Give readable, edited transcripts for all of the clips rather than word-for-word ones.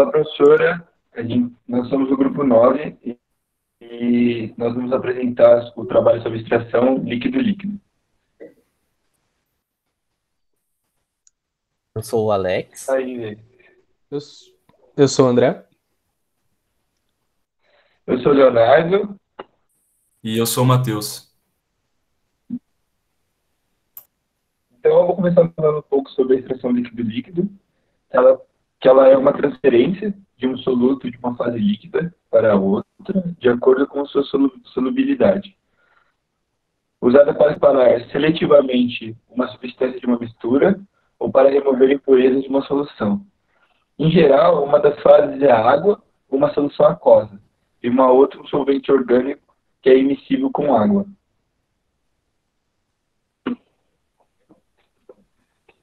Olá, professora. Nós somos o grupo 9 e nós vamos apresentar o trabalho sobre extração líquido-líquido. Eu sou o Alex. Aí, Eu sou o André. eu sou o Leonardo. E eu sou o Matheus. Então, eu vou começar falando um pouco sobre a extração líquido-líquido, que ela é uma transferência de um soluto de uma fase líquida para outra, de acordo com a sua solubilidade. Usada para separar seletivamente uma substância de uma mistura ou para remover impurezas de uma solução. Em geral, uma das fases é a água ou uma solução aquosa, e uma outra um solvente orgânico que é immiscível com água.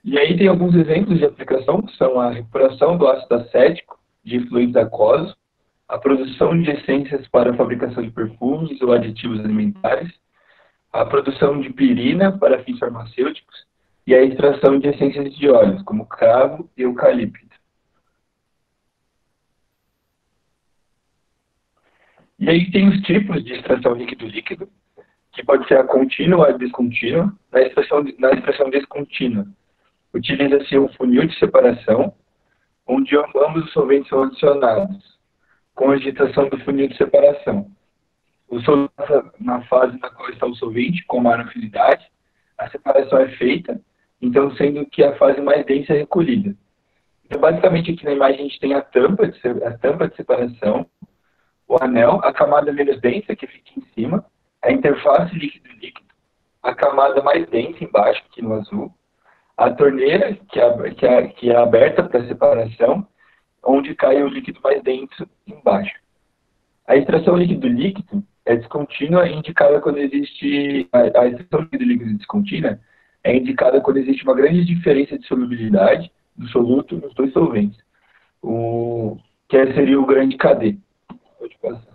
E aí tem alguns exemplos de aplicação, que são a recuperação do ácido acético de fluidos aquosos, a produção de essências para a fabricação de perfumes ou aditivos alimentares, a produção de pirina para fins farmacêuticos e a extração de essências de óleos, como cravo e eucalipto. E aí tem os tipos de extração líquido-líquido, que pode ser a contínua ou a descontínua. Na extração descontínua, utiliza-se um funil de separação, onde ambos os solventes são adicionados, com a agitação do funil de separação. O soluto, na fase na qual está o solvente, com maior afinidade, a separação é feita, então sendo que a fase mais densa é recolhida. Então, basicamente, aqui na imagem a gente tem a tampa de separação, o anel, a camada menos densa, que fica em cima, a interface líquido-líquido, a camada mais densa embaixo, aqui no azul, a torneira, que é aberta para separação, onde cai o líquido mais denso embaixo. A extração líquido-líquido é descontínua e indicada quando existe... A extração líquido-líquido descontínua é indicada quando existe uma grande diferença de solubilidade do soluto nos dois solventes, que seria o grande KD. Pode passar.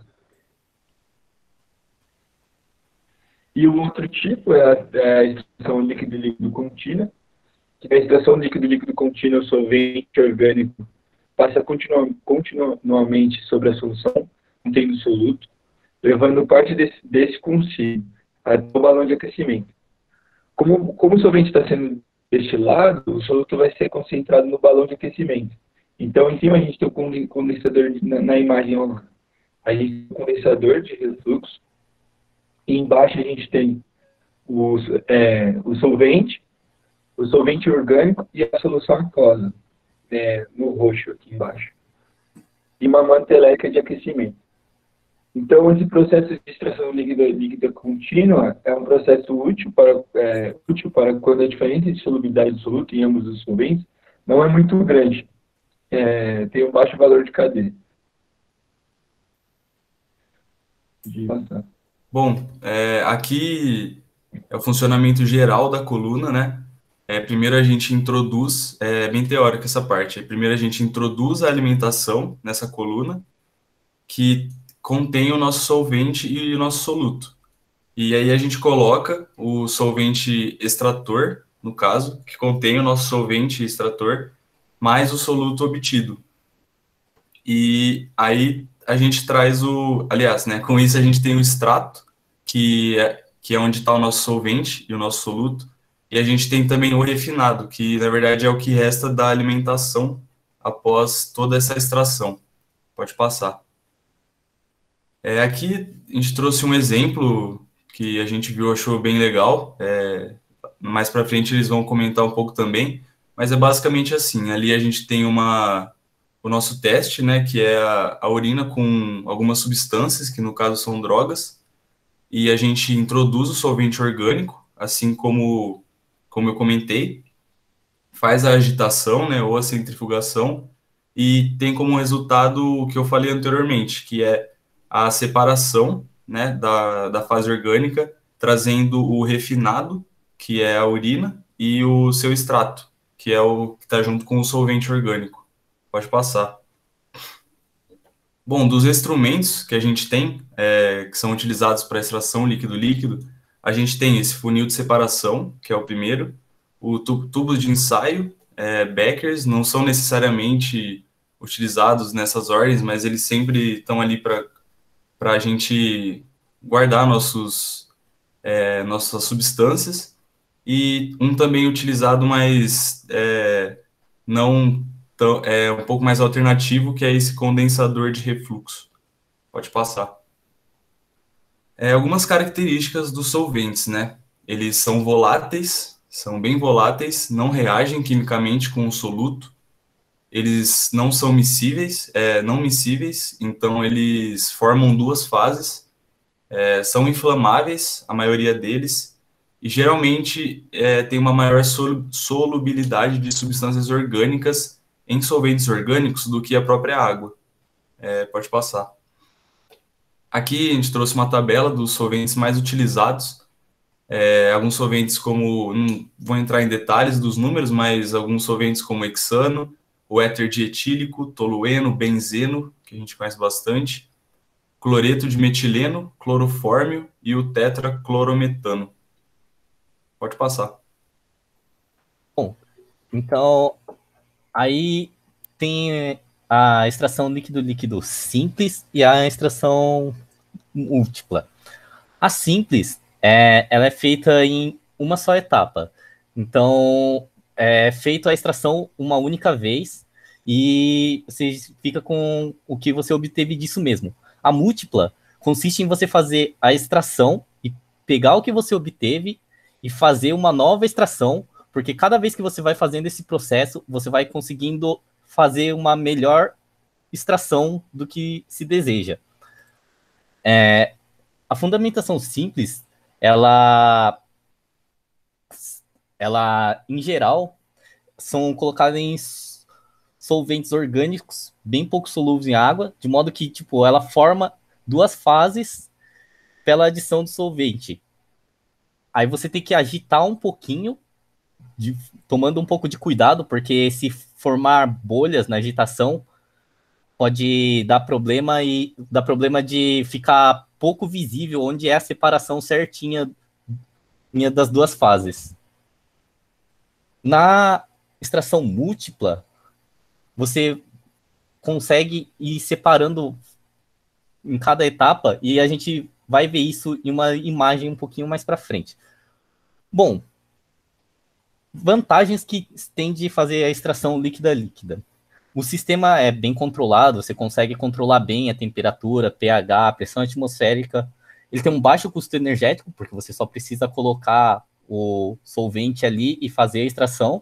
E o outro tipo é a extração líquido-líquido contínua, que na extração líquido-líquido contínua, o solvente orgânico passa continuamente sobre a solução contendo o soluto, levando parte desse consigo até o balão de aquecimento. Como o solvente está sendo destilado, o soluto vai ser concentrado no balão de aquecimento. Então, em cima a gente tem o condensador na imagem. A gente tem o condensador de refluxo, e embaixo a gente tem o solvente orgânico e a solução aquosa, no roxo aqui embaixo, e uma manteleca de aquecimento. Então, esse processo de extração líquida contínua é um processo útil para quando a diferença de solubilidade do soluto em ambos os solventes não é muito grande, tem um baixo valor de KD. Bom, aqui é o funcionamento geral da coluna, né? Primeiro a gente introduz, bem teórica essa parte, primeiro a gente introduz a alimentação nessa coluna, que contém o nosso solvente e o nosso soluto. E aí a gente coloca o solvente extrator, no caso, que contém o nosso solvente extrator, mais o soluto obtido. E aí a gente traz aliás, né, com isso a gente tem o extrato, que é onde está o nosso solvente e o nosso soluto, e a gente tem também o refinado, que na verdade é o que resta da alimentação após toda essa extração. Pode passar. Aqui a gente trouxe um exemplo que a gente viu, achou bem legal. Mais para frente eles vão comentar um pouco também, mas é basicamente assim. Ali a gente tem o nosso teste, né, que é a urina com algumas substâncias, que no caso são drogas, e a gente introduz o solvente orgânico, assim como eu comentei, faz a agitação, né, ou a centrifugação, e tem como resultado o que eu falei anteriormente, que é a separação, né, da fase orgânica, trazendo o refinado, que é a urina, e o seu extrato, que é o que está junto com o solvente orgânico. Pode passar. Bom, dos instrumentos que a gente tem, que são utilizados para extração líquido-líquido, a gente tem esse funil de separação, que é o primeiro, o tubo de ensaio, Beckers, não são necessariamente utilizados nessas ordens, mas eles sempre estão ali para a gente guardar nossas substâncias, e um também utilizado, mas não tão, um pouco mais alternativo, que é esse condensador de refluxo. Pode passar. Algumas características dos solventes, né? Eles são voláteis, são bem voláteis, não reagem quimicamente com o soluto, eles não são miscíveis, não miscíveis, então eles formam duas fases, são inflamáveis, a maioria deles, e geralmente tem uma maior solubilidade de substâncias orgânicas em solventes orgânicos do que a própria água. Pode passar. Aqui a gente trouxe uma tabela dos solventes mais utilizados. Alguns solventes como, não vou entrar em detalhes dos números, mas alguns solventes como hexano, o éter dietílico, tolueno, benzeno, que a gente conhece bastante, cloreto de metileno, clorofórmio e o tetraclorometano. Pode passar. Bom, então aí tem a extração líquido-líquido simples e a extração múltipla. A simples, ela é feita em uma só etapa. Então, é feita a extração uma única vez e você fica com o que você obteve disso mesmo. A múltipla consiste em você fazer a extração e pegar o que você obteve e fazer uma nova extração, porque cada vez que você vai fazendo esse processo, você vai conseguindo fazer uma melhor extração do que se deseja. A fundamentação simples, ela em geral, são colocadas em solventes orgânicos bem pouco solúveis em água, de modo que tipo, ela forma duas fases pela adição do solvente. Aí você tem que agitar um pouquinho, tomando um pouco de cuidado, porque se formar bolhas na agitação pode dar problema de ficar pouco visível onde é a separação certinha das duas fases. Na extração múltipla, você consegue ir separando em cada etapa e a gente vai ver isso em uma imagem um pouquinho mais para frente. Bom, vantagens que tem de fazer a extração líquida-líquida. O sistema é bem controlado, você consegue controlar bem a temperatura, pH, a pressão atmosférica. Ele tem um baixo custo energético, porque você só precisa colocar o solvente ali e fazer a extração.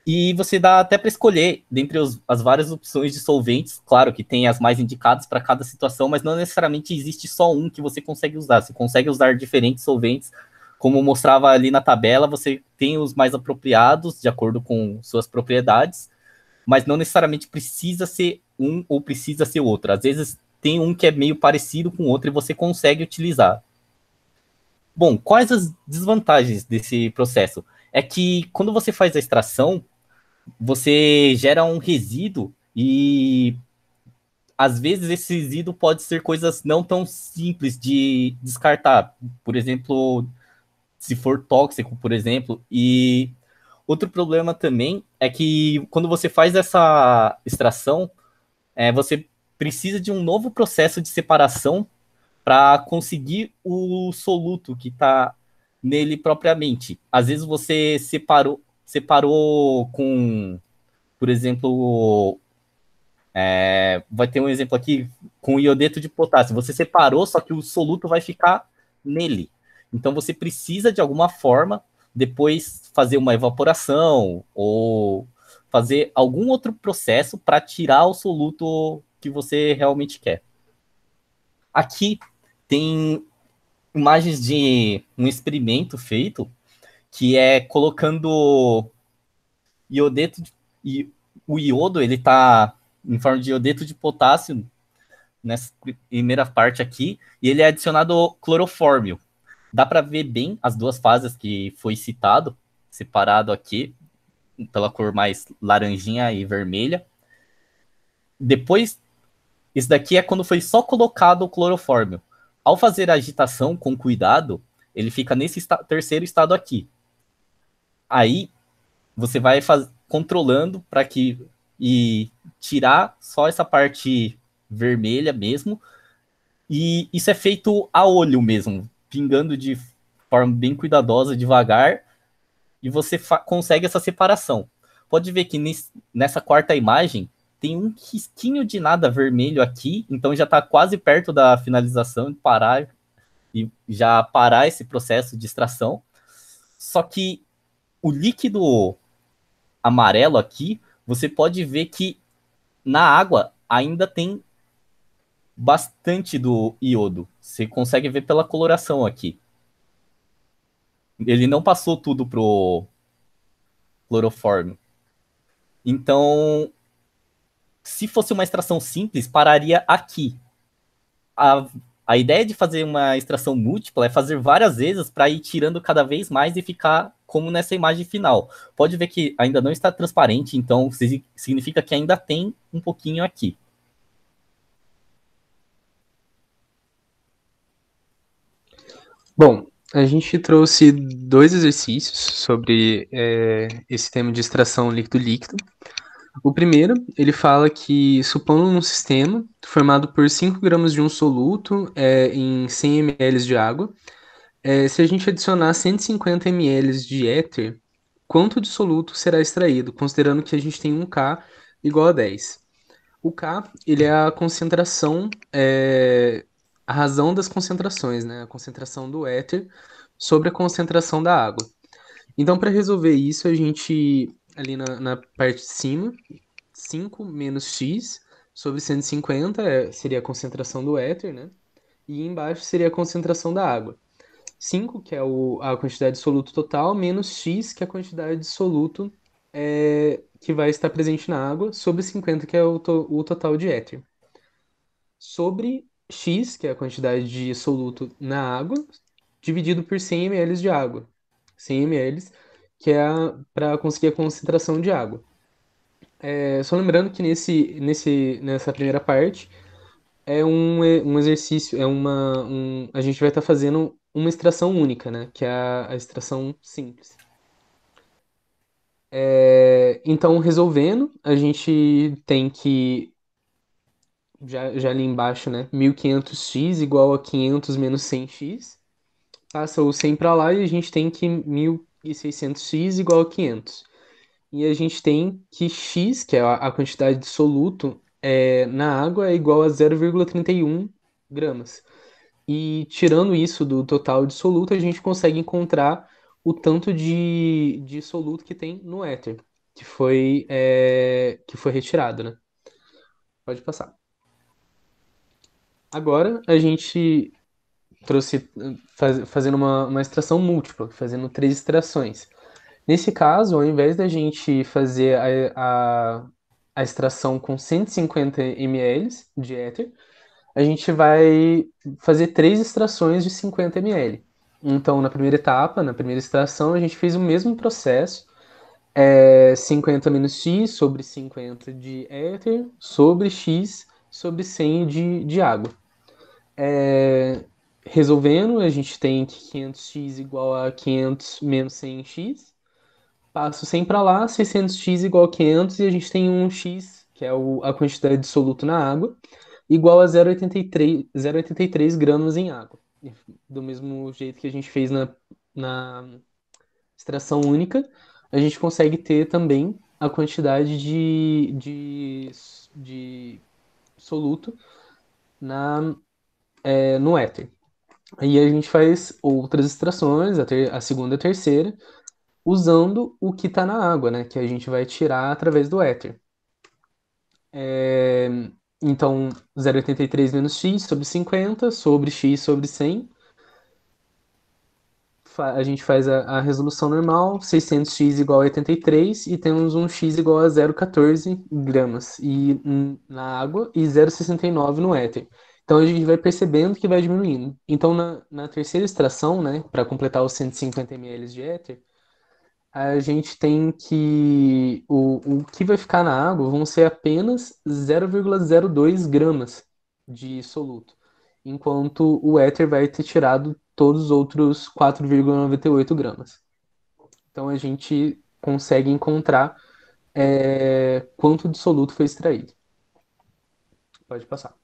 E você dá até para escolher dentre as várias opções de solventes. Claro que tem as mais indicadas para cada situação, mas não necessariamente existe só um que você consegue usar. Você consegue usar diferentes solventes. Como mostrava ali na tabela, você tem os mais apropriados, de acordo com suas propriedades, mas não necessariamente precisa ser um ou precisa ser outro. Às vezes tem um que é meio parecido com o outro e você consegue utilizar. Bom, quais as desvantagens desse processo? É que quando você faz a extração, você gera um resíduo e às vezes esse resíduo pode ser coisas não tão simples de descartar. Por exemplo, se for tóxico, por exemplo. E outro problema também é que quando você faz essa extração, você precisa de um novo processo de separação para conseguir o soluto que está nele propriamente. Às vezes você separou com, por exemplo, vai ter um exemplo aqui com iodeto de potássio. Você separou, só que o soluto vai ficar nele. Então você precisa de alguma forma depois fazer uma evaporação ou fazer algum outro processo para tirar o soluto que você realmente quer. Aqui tem imagens de um experimento feito que é colocando iodeto e o iodo, ele está em forma de iodeto de potássio nessa primeira parte aqui, e ele é adicionado clorofórmio. Dá para ver bem as duas fases que foi citado, separado aqui pela cor mais laranjinha e vermelha. Depois, isso daqui é quando foi só colocado o clorofórmio. Ao fazer a agitação com cuidado, ele fica nesse terceiro estado aqui. Aí, você vai controlando para que e tirar só essa parte vermelha mesmo. E isso é feito a olho mesmo, pingando de forma bem cuidadosa, devagar, e você consegue essa separação. Pode ver que nessa quarta imagem tem um risquinho de nada vermelho aqui, então já está quase perto da finalização, de parar e já parar esse processo de extração. Só que o líquido amarelo aqui, você pode ver que na água ainda tem bastante do iodo. Você consegue ver pela coloração aqui. Ele não passou tudo pro cloroforme. Então, se fosse uma extração simples, pararia aqui. A ideia de fazer uma extração múltipla é fazer várias vezes para ir tirando cada vez mais e ficar como nessa imagem final. Pode ver que ainda não está transparente, então significa que ainda tem um pouquinho aqui. Bom, a gente trouxe 2 exercícios sobre esse tema de extração líquido-líquido. O primeiro, ele fala que, supondo um sistema formado por 5 gramas de um soluto em 100 ml de água, se a gente adicionar 150 ml de éter, quanto de soluto será extraído, considerando que a gente tem um K igual a 10? O K, ele é a concentração, a razão das concentrações, né? A concentração do éter sobre a concentração da água. Então, para resolver isso, a gente, ali na parte de cima, 5 menos x sobre 150 seria a concentração do éter, né? E embaixo seria a concentração da água. 5, que é a quantidade de soluto total, menos x, que é a quantidade de soluto que vai estar presente na água, sobre 50, que é o total de éter. Sobre x, que é a quantidade de soluto na água, dividido por 100 ml de água. 100 ml, que é para conseguir a concentração de água. Só lembrando que nessa primeira parte é um exercício, a gente vai estar fazendo uma extração única, né? Que é a extração simples. Então, resolvendo, a gente tem que, já ali embaixo, né? 1500x igual a 500 menos 100x. Passa o 100 para lá e a gente tem que 1600x igual a 500. E a gente tem que x, que é a quantidade de soluto na água, é igual a 0,31 gramas. E tirando isso do total de soluto, a gente consegue encontrar o tanto de soluto que tem no éter, que foi retirado, né? Pode passar. Agora a gente trouxe fazendo uma extração múltipla, fazendo 3 extrações. Nesse caso, ao invés da gente fazer a extração com 150 ml de éter, a gente vai fazer 3 extrações de 50 ml. Então, na primeira etapa, na primeira extração, a gente fez o mesmo processo, 50 menos x sobre 50 de éter sobre x sobre 100 de água. Resolvendo, a gente tem que 500x igual a 500 menos 100x. Passo 100 para lá, 600x igual a 500 e a gente tem um x, que é a quantidade de soluto na água, igual a 0,83 gramas em água. Do mesmo jeito que a gente fez na extração única, a gente consegue ter também a quantidade de soluto no éter. Aí a gente faz outras extrações, a segunda e a terceira, usando o que está na água, né? Que a gente vai tirar através do éter. Então, 0,83 menos x sobre 50 sobre x sobre 100. A gente faz a resolução normal, 600x igual a 83 e temos um x igual a 0,14 gramas na água e 0,69 no éter. Então a gente vai percebendo que vai diminuindo. Então na terceira extração, né, para completar os 150 ml de éter, a gente tem que o que vai ficar na água vão ser apenas 0,02 gramas de soluto, enquanto o éter vai ter tirado todos os outros 4,98 gramas. Então a gente consegue encontrar quanto de soluto foi extraído. Pode passar.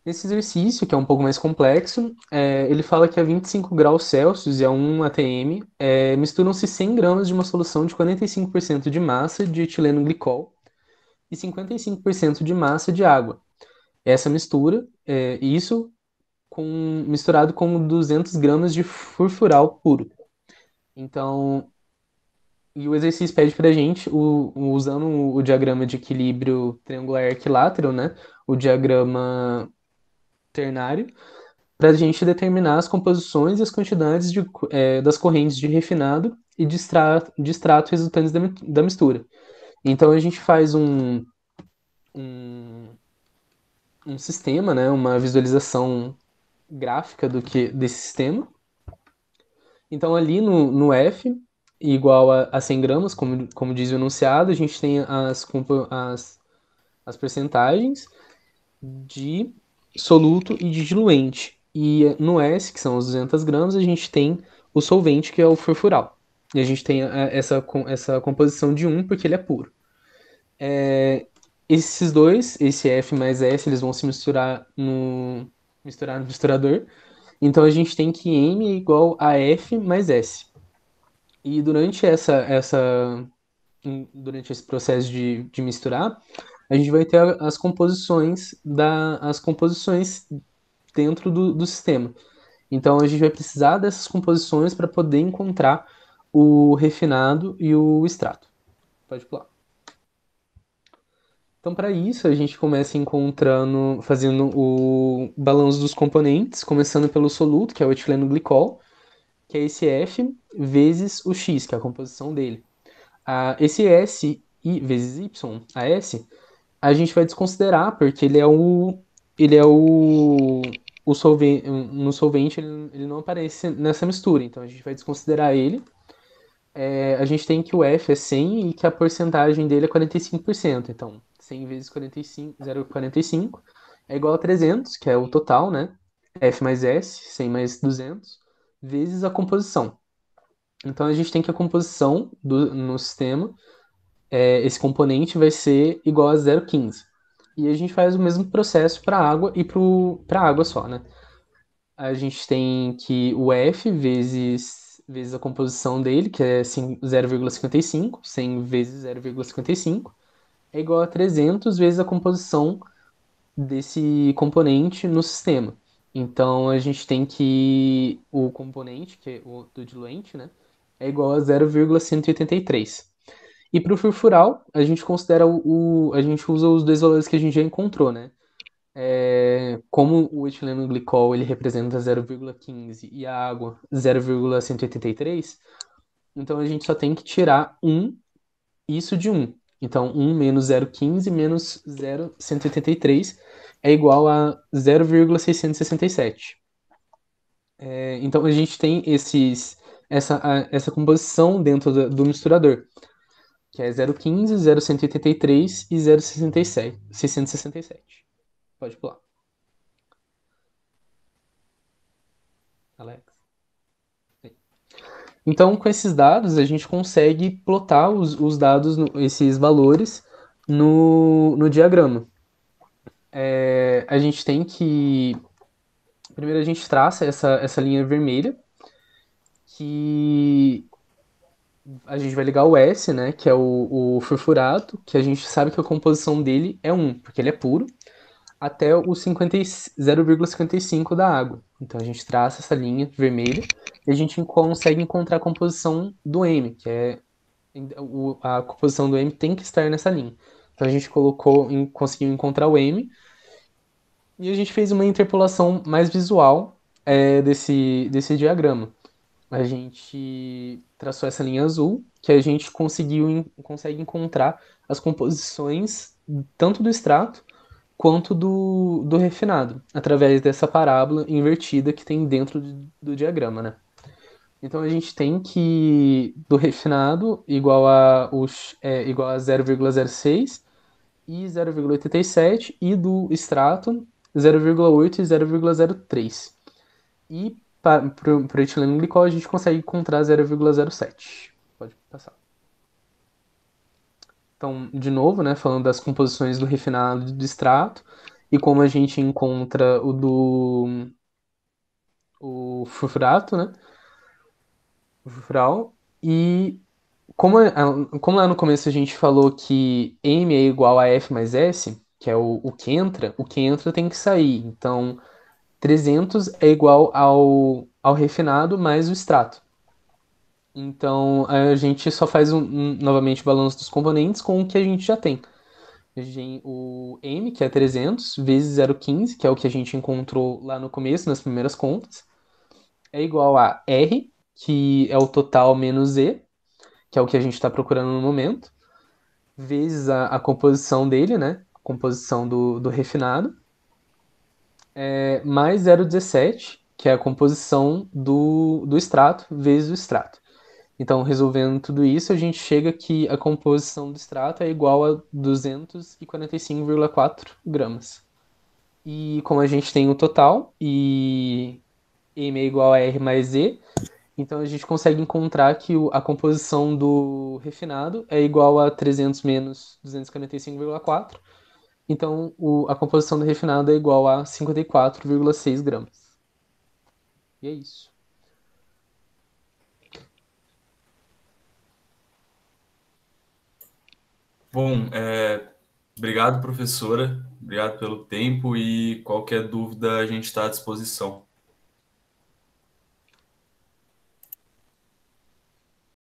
Esse exercício, que é um pouco mais complexo, ele fala que a 25 graus Celsius e a 1 atm misturam-se 100 gramas de uma solução de 45% de massa de etileno glicol e 55% de massa de água. Essa mistura, isso misturado com 200 gramas de furfural puro. Então, e o exercício pede para a gente, usando o diagrama de equilíbrio triangular equilátero, né, o diagrama ternário, para a gente determinar as composições e as quantidades das correntes de refinado e de extrato resultantes da mistura. Então a gente faz um sistema, né, uma visualização gráfica desse sistema. Então ali no F, igual a 100 gramas, como diz o enunciado, a gente tem as percentagens de soluto e de diluente. E no S, que são os 200 gramas, a gente tem o solvente, que é o furfural. E a gente tem essa composição de 1, porque ele é puro. Esses dois, esse F mais S, eles vão se misturar no misturador. Então a gente tem que M é igual a F mais S. E durante durante esse processo de misturar, a gente vai ter as composições dentro do sistema. Então a gente vai precisar dessas composições para poder encontrar o refinado e o extrato. Pode pular. Então, para isso, a gente começa fazendo o balanço dos componentes, começando pelo soluto, que é o etileno glicol, que é esse F vezes o X, que é a composição dele. Esse S vezes Y, a S, a gente vai desconsiderar, porque ele é o solvente, no solvente ele não aparece nessa mistura, então a gente vai desconsiderar ele. A gente tem que o F é 100 e que a porcentagem dele é 45%, então 100 vezes 0,45 é igual a 300, que é o total, né? F mais S, 100 mais 200, vezes a composição. Então a gente tem que a composição no sistema, esse componente vai ser igual a 0,15. E a gente faz o mesmo processo para a água e para a água só, né? A gente tem que o F vezes a composição dele, que é 0,55, 100 vezes 0,55, é igual a 300 vezes a composição desse componente no sistema. Então a gente tem que o componente, que é o do diluente, né, é igual a 0,183. E para o furfural, a gente considera a gente usa os dois valores que a gente já encontrou, né? Como o etileno glicol ele representa 0,15 e a água 0,183, então a gente só tem que tirar isso de 1. Então 1 menos 0,15 menos 0,183 é igual a 0,667. Então a gente tem essa composição dentro do misturador, que é 0,15, 0,183 e 0,667. Pode pular. Alex. Então, com esses dados, a gente consegue plotar os dados, esses valores, no diagrama. A gente tem que... Primeiro, a gente traça essa linha vermelha, que a gente vai ligar o S, né, que é o furfurato, que a gente sabe que a composição dele é 1, porque ele é puro, até o 0,55 da água. Então a gente traça essa linha vermelha e a gente consegue encontrar a composição do M, que é a composição do M tem que estar nessa linha. Então a gente conseguiu encontrar o M e a gente fez uma interpolação mais visual desse diagrama. A gente traçou essa linha azul, que a gente consegue encontrar as composições tanto do extrato quanto do refinado, através dessa parábola invertida que tem dentro do diagrama, né? Então a gente tem que do refinado igual a 0,06 e 0,87 e do extrato 0,8 e 0,03. E para o etileno glicol a gente consegue encontrar 0,07. Pode passar. Então, de novo, né, falando das composições do refinado e do extrato, e como a gente encontra o furfurato, né, o furfural, e como lá no começo a gente falou que M é igual a F mais S, que é o que entra tem que sair. Então, 300 é igual ao refinado mais o extrato. Então, a gente só faz novamente o balanço dos componentes com o que a gente já tem. O M, que é 300, vezes 0,15, que é o que a gente encontrou lá no começo, nas primeiras contas, é igual a R, que é o total menos E, que é o que a gente está procurando no momento, vezes a composição dele, né? A composição do refinado, mais 0,17, que é a composição do extrato, vezes o extrato. Então, resolvendo tudo isso, a gente chega que a composição do extrato é igual a 245,4 gramas. E como a gente tem o total, e M é igual a R mais E, então a gente consegue encontrar que a composição do refinado é igual a 300 menos 245,4. Então a composição do refinado é igual a 54,6 gramas. E é isso. Bom, obrigado, professora. Obrigado pelo tempo e qualquer dúvida a gente está à disposição.